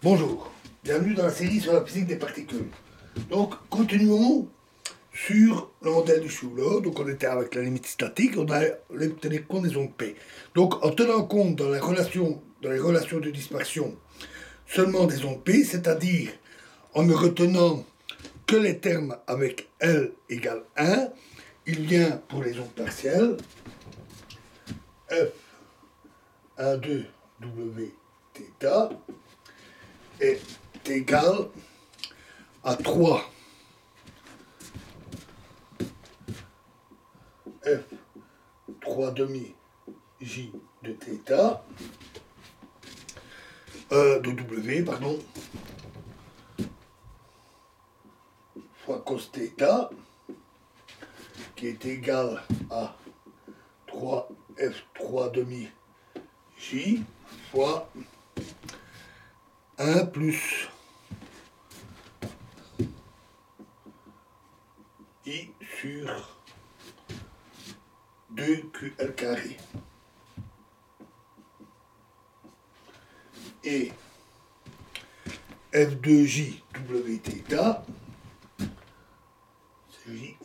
Bonjour, bienvenue dans la série sur la physique des particules. Donc, continuons sur le modèle du Schüler. Donc, on était avec la limite statique, on a tenu compte des ondes P. Donc, en tenant compte dans les relations de dispersion seulement des ondes P, c'est-à-dire en ne retenant que les termes avec L égale 1, il vient pour les ondes partielles F 1, 2, W, θ est égal à 3 F 3 demi J de θ de W, pardon, fois cos θ qui est égal à 3 F 3 demi J fois 1 plus I sur 2QL carré. Et F2J Wθ,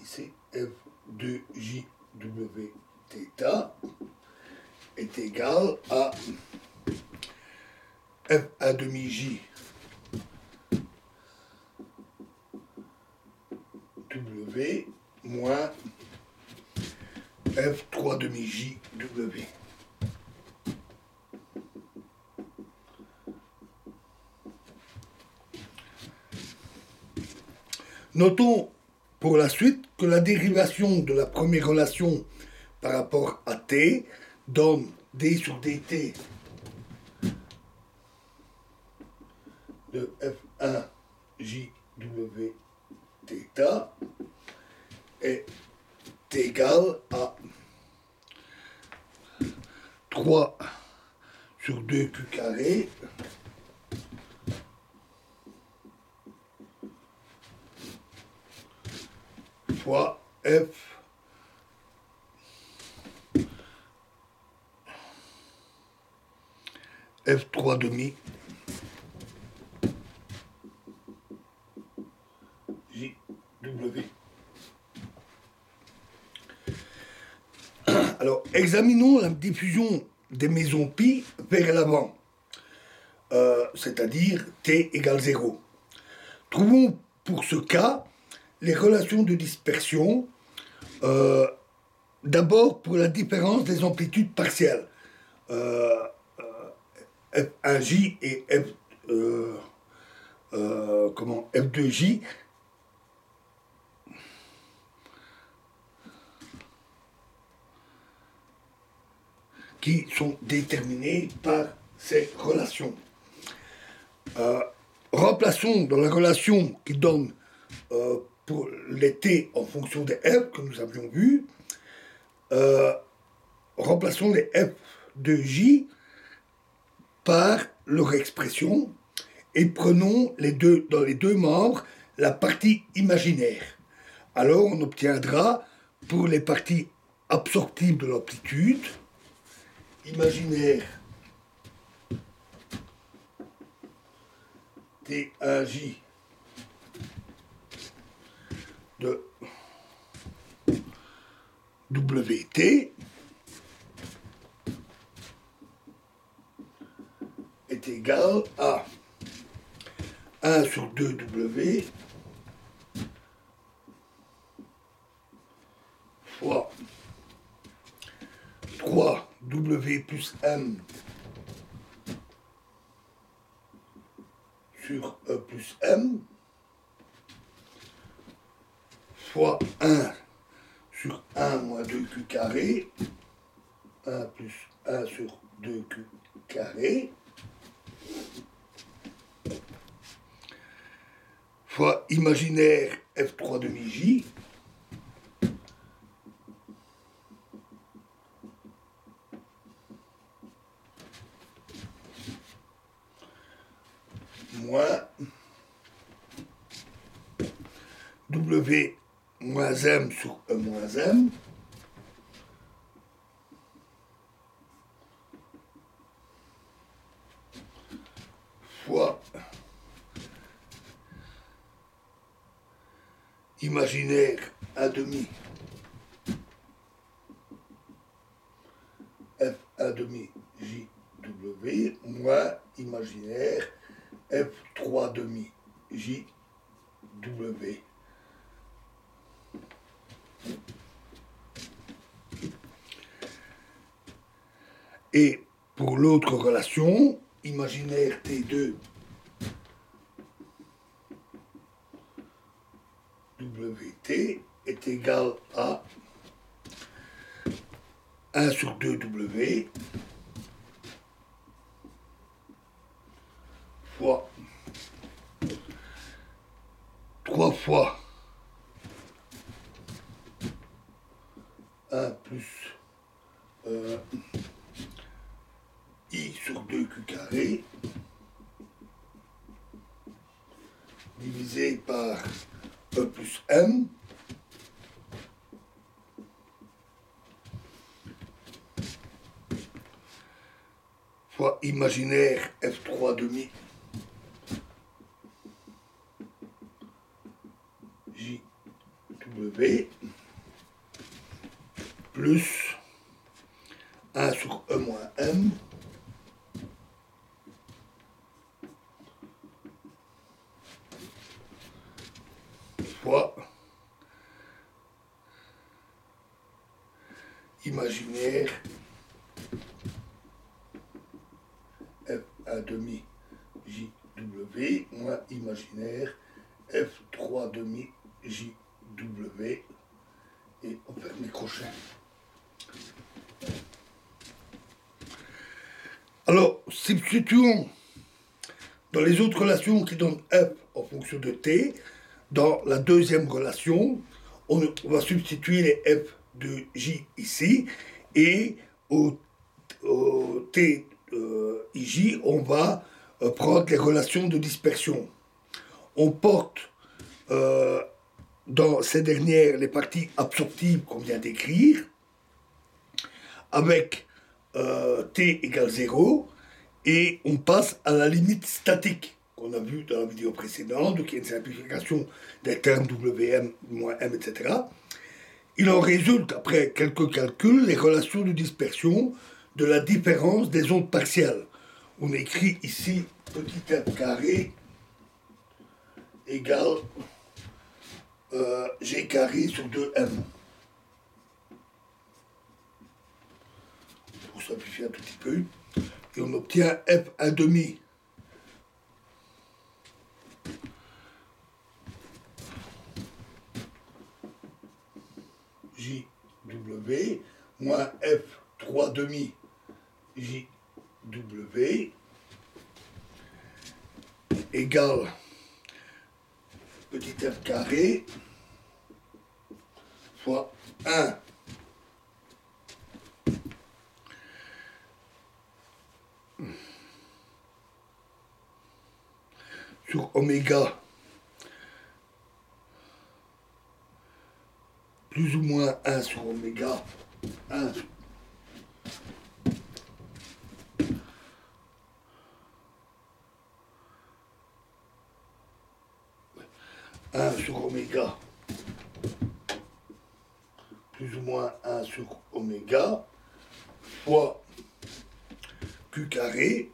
c'est F2J Wθ est égal à F1 demi J W moins F3 demi J W. Notons pour la suite que la dérivation de la première relation par rapport à t donne d sur dt de F1 JW θ est égal à 3 sur 2Q carré fois F3 demi JW. Alors, examinons la diffusion des mésons pi vers l'avant, c'est-à-dire t égale 0. Trouvons pour ce cas les relations de dispersion, d'abord pour la différence des amplitudes partielles, F1J et F2J, qui sont déterminés par ces relations. Remplaçons dans la relation qui donne pour les t en fonction des f que nous avions vu, remplaçons les f de j par leur expression et prenons dans les deux membres la partie imaginaire. Alors on obtiendra pour les parties absorptives de l'amplitude imaginaire T1J de WT est égal à 1 sur 2W fois 3W plus M sur E plus M fois 1 sur 1 moins 2Q carré, 1 plus 1 sur 2Q carré, fois imaginaire F3 demi J, moins W moins M sur E moins M, fois fois imaginaire 1 demi F 1 demi JW moins imaginaire F 3 demi JW. Et pour l'autre relation, imaginaire T2 WT est égal à 1 sur 2 W fois 3 fois 1 plus I sur 2 Q carré divisé par E plus M fois imaginaire F3 demi JW plus 1 sur E moins M fois imaginaire F1 demi JW moins imaginaire F3 demi JW et on ferme les crochets. Alors, substituons dans les autres relations qui donnent F en fonction de T, dans la deuxième relation, on va substituer les F de J ici, et au T IJ, on va prendre les relations de dispersion. On porte dans ces dernières les parties absorptives qu'on vient d'écrire, avec T égale 0, et on passe à la limite statique qu'on a vue dans la vidéo précédente, qui est une simplification des termes WM, moins M, etc. Il en résulte, après quelques calculs, les relations de dispersion de la différence des ondes partielles. On écrit ici petit f carré égale G carré sur 2M. Pour simplifier un tout petit peu. Et on obtient F1 demi JW moins F3 demi JW égale petit f carré fois 1 sur oméga plus ou moins 1 sur oméga 1 sur oméga plus ou moins 1 sur oméga fois Q carré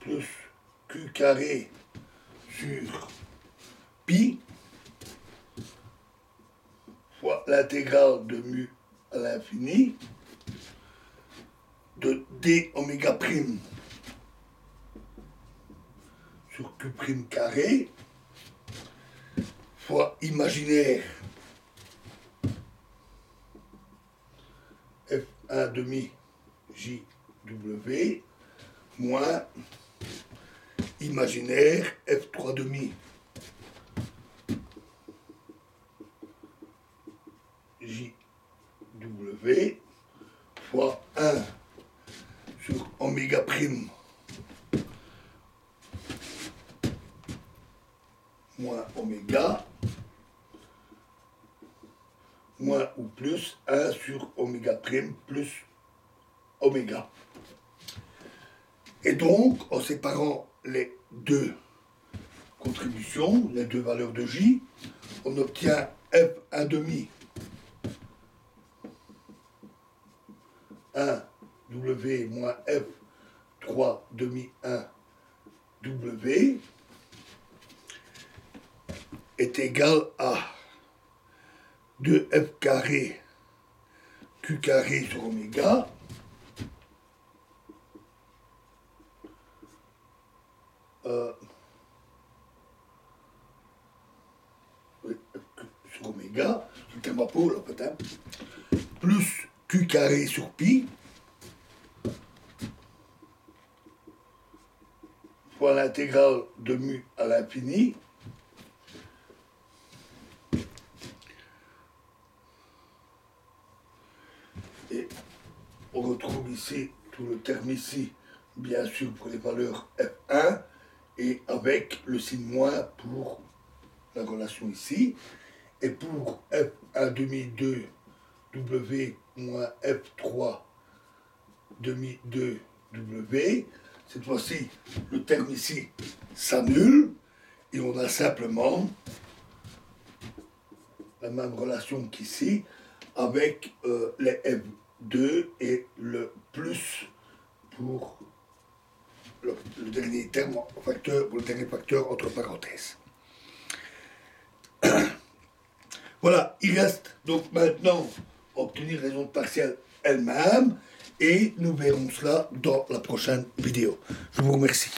plus Q carré sur pi fois l'intégrale de mu à l'infini de d oméga prime sur Q prime carré fois imaginaire F1 demi JW moins imaginaire F3 demi JW fois 1 sur oméga prime moins oméga moins ou plus 1 sur oméga prime plus oméga. Et donc, en séparant les deux contributions, les deux valeurs de J, on obtient F1 demi 1 W moins F3 demi 1 W est égal à 2F carré Q carré sur oméga sur oméga, c'est un rapport là peut-être, plus Q carré sur pi, fois l'intégrale de mu à l'infini, et on retrouve ici tout le terme ici, bien sûr pour les valeurs F1, et avec le signe moins pour la relation ici, et pour F1 demi 2 W moins F3 demi 2 W, cette fois-ci, le terme ici s'annule, et on a simplement la même relation qu'ici, avec les F2 et le plus pour le dernier terme facteur, pour le dernier facteur entre parenthèses. Voilà, il reste donc maintenant obtenir les ondes partielles elles-mêmes, et nous verrons cela dans la prochaine vidéo. Je vous remercie.